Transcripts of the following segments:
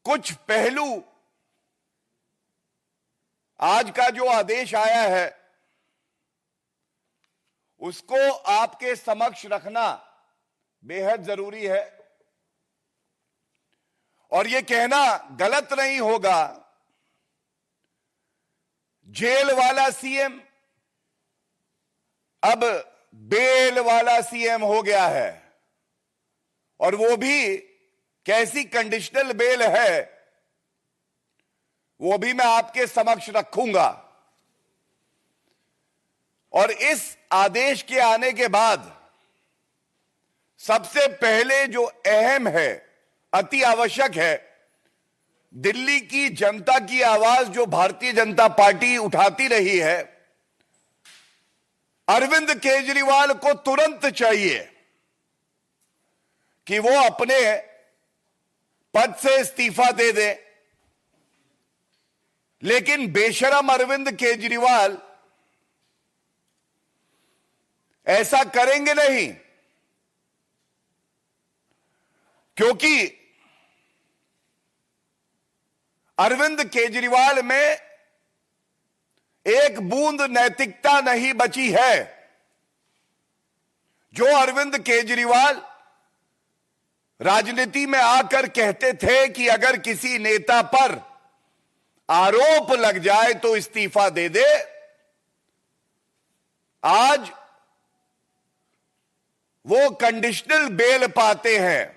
कुछ पहलू आज का जो आदेश आया है उसको आपके समक्ष रखना बेहद जरूरी है। और यह कहना गलत नहीं होगा, जेल वाला सीएम अब बेल वाला सीएम हो गया है, और वो भी कैसी कंडीशनल बेल है वो भी मैं आपके समक्ष रखूंगा। और इस आदेश के आने के बाद सबसे पहले जो अहम है, अति आवश्यक है, दिल्ली की जनता की आवाज जो भारतीय जनता पार्टी उठाती रही है, अरविंद केजरीवाल को तुरंत चाहिए कि वो अपने पद से इस्तीफा दे दे। लेकिन बेशरम अरविंद केजरीवाल ऐसा करेंगे नहीं, क्योंकि अरविंद केजरीवाल में एक बूंद नैतिकता नहीं बची है। जो अरविंद केजरीवाल राजनीति में आकर कहते थे कि अगर किसी नेता पर आरोप लग जाए तो इस्तीफा दे दे, आज वो कंडीशनल बेल पाते हैं,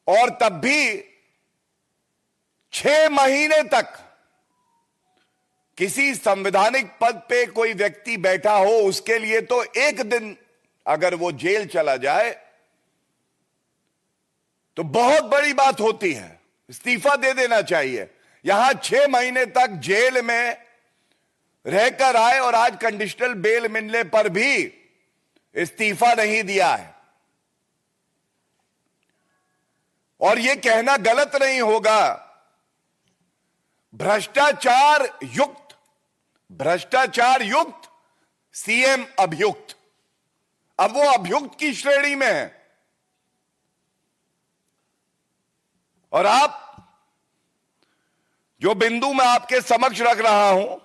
और तब भी 6 महीने तक किसी संवैधानिक पद पे कोई व्यक्ति बैठा हो, उसके लिए तो एक दिन अगर वो जेल चला जाए तो बहुत बड़ी बात होती है, इस्तीफा दे देना चाहिए। यहां 6 महीने तक जेल में रहकर आए और आज कंडीशनल बेल मिलने पर भी इस्तीफा नहीं दिया है। और यह कहना गलत नहीं होगा, भ्रष्टाचार युक्त सीएम अभियुक्त, अब वो अभियुक्त की श्रेणी में है। और आप जो बिंदु मैं आपके समक्ष रख रहा हूं,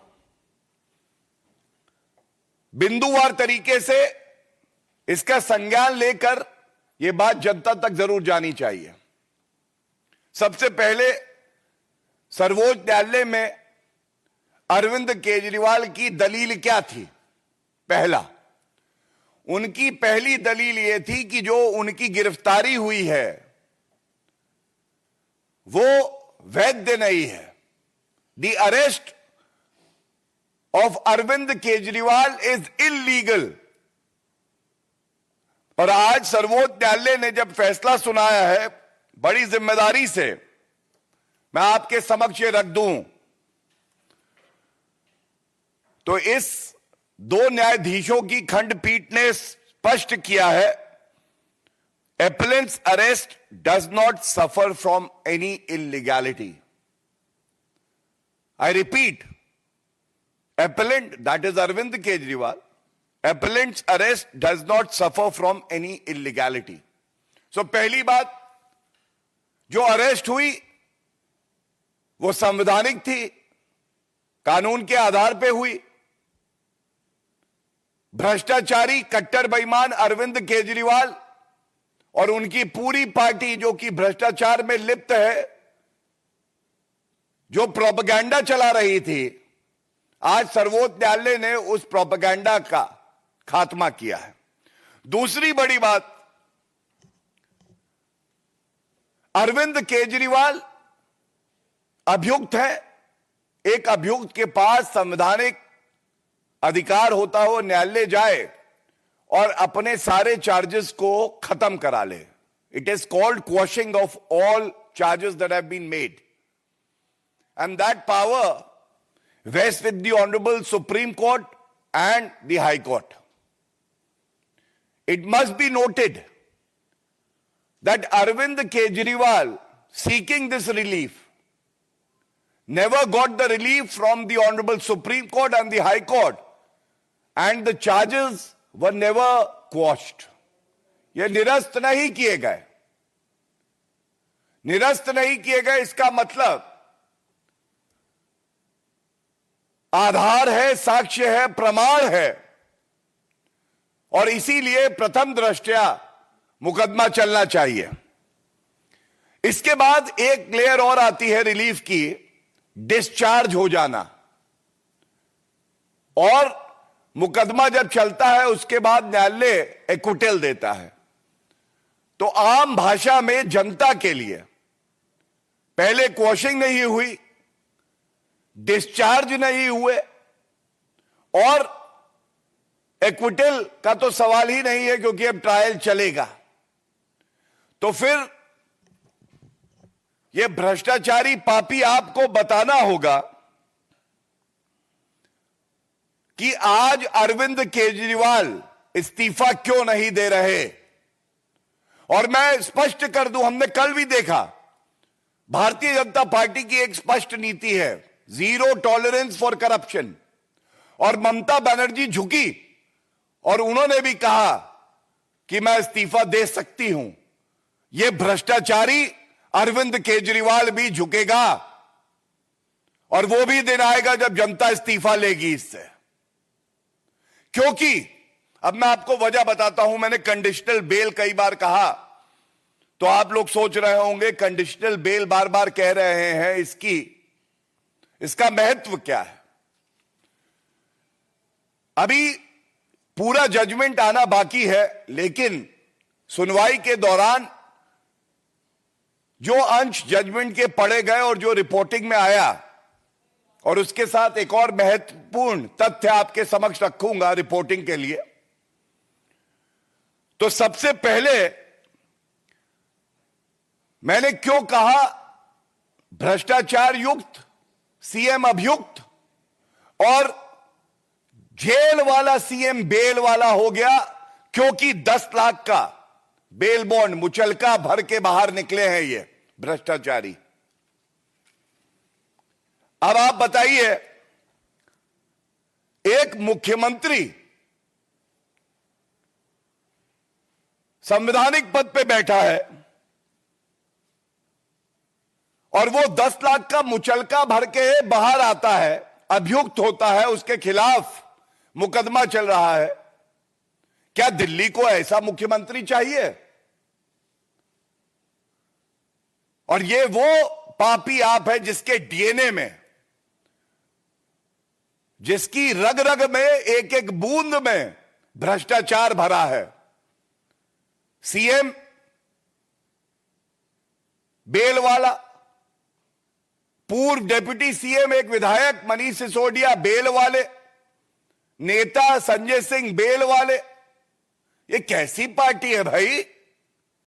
बिंदुवार तरीके से इसका संज्ञान लेकर यह बात जनता तक जरूर जानी चाहिए। सबसे पहले सर्वोच्च न्यायालय में अरविंद केजरीवाल की दलील क्या थी? उनकी पहली दलील यह थी कि जो उनकी गिरफ्तारी हुई है वो वैध नहीं है। The arrest of Arvind Kejriwal is illegal. और आज सर्वोच्च न्यायालय ने जब फैसला सुनाया है, बड़ी जिम्मेदारी से मैं आपके समक्ष रख दूं, तो इस 2 न्यायाधीशों की खंडपीठ ने स्पष्ट किया है, appellant's arrest does not suffer from any illegality. I repeat, appellant, that is Arvind Kejriwal, appellant's arrest does not suffer from any illegality. So पहली बात, जो अरेस्ट हुई वो संवैधानिक थी, कानून के आधार पे हुई। भ्रष्टाचारी कट्टर बेईमान अरविंद केजरीवाल और उनकी पूरी पार्टी जो कि भ्रष्टाचार में लिप्त है, जो प्रोपेगेंडा चला रही थी, आज सर्वोच्च न्यायालय ने उस प्रोपेगेंडा का खात्मा किया है। दूसरी बड़ी बात, अरविंद केजरीवाल अभियुक्त है। एक अभियुक्त के पास संवैधानिक अधिकार होता हो न्यायालय जाए और अपने सारे चार्जेस को खत्म करा ले। It is called quashing of all charges that have been made, and that power vests with the honourable Supreme Court and the High Court. It must be noted that Arvind Kejriwal seeking this relief never got the relief from the Honorable Supreme Court and the High Court, and the charges were never quashed. ये निरस्त नहीं किए गए। निरस्त नहीं किए गए, इसका मतलब आधार है, साक्ष्य है, प्रमाण है, और इसीलिए प्रथम दृष्टया मुकदमा चलना चाहिए। इसके बाद एक लेयर और आती है रिलीफ की, डिस्चार्ज हो जाना। और मुकदमा जब चलता है उसके बाद न्यायालय एक्विटल देता है। तो आम भाषा में जनता के लिए पहले क्वॉशिंग नहीं हुई, डिस्चार्ज नहीं हुए, और एक्विटल का तो सवाल ही नहीं है क्योंकि अब ट्रायल चलेगा। तो फिर यह भ्रष्टाचारी पापी आपको बताना होगा कि आज अरविंद केजरीवाल इस्तीफा क्यों नहीं दे रहे। और मैं स्पष्ट कर दूं, हमने कल भी देखा, भारतीय जनता पार्टी की एक स्पष्ट नीति है, जीरो टॉलरेंस फॉर करप्शन। और ममता बनर्जी झुकी और उन्होंने भी कहा कि मैं इस्तीफा दे सकती हूं। यह भ्रष्टाचारी अरविंद केजरीवाल भी झुकेगा, और वो भी दिन आएगा जब जनता इस्तीफा लेगी इससे। क्योंकि अब मैं आपको वजह बताता हूं, मैंने कंडीशनल बेल कई बार कहा, तो आप लोग सोच रहे होंगे कंडीशनल बेल बार बार कह रहे हैं, इसका महत्व क्या है। अभी पूरा जजमेंट आना बाकी है, लेकिन सुनवाई के दौरान जो अंश जजमेंट के पढ़े गए और जो रिपोर्टिंग में आया, और उसके साथ एक और महत्वपूर्ण तथ्य आपके समक्ष रखूंगा रिपोर्टिंग के लिए। तो सबसे पहले मैंने क्यों कहा भ्रष्टाचार युक्त, सीएम अभियुक्त और जेल वाला सीएम बेल वाला हो गया, क्योंकि 10 लाख का बेल बॉन्ड मुचलका भर के बाहर निकले हैं ये भ्रष्टाचारी। अब आप बताइए, एक मुख्यमंत्री संवैधानिक पद पे बैठा है और वो 10 लाख का मुचलका भर के बाहर आता है, अभियुक्त होता है, उसके खिलाफ मुकदमा चल रहा है। क्या दिल्ली को ऐसा मुख्यमंत्री चाहिए? और ये वो पापी आप है जिसके डीएनए में, जिसकी रग रग में, एक एक बूंद में भ्रष्टाचार भरा है। सीएम बेल वाला, पूर्व डिप्टी सीएम एक विधायक मनीष सिसोदिया बेल वाले, नेता संजय सिंह बेल वाले। ये कैसी पार्टी है भाई?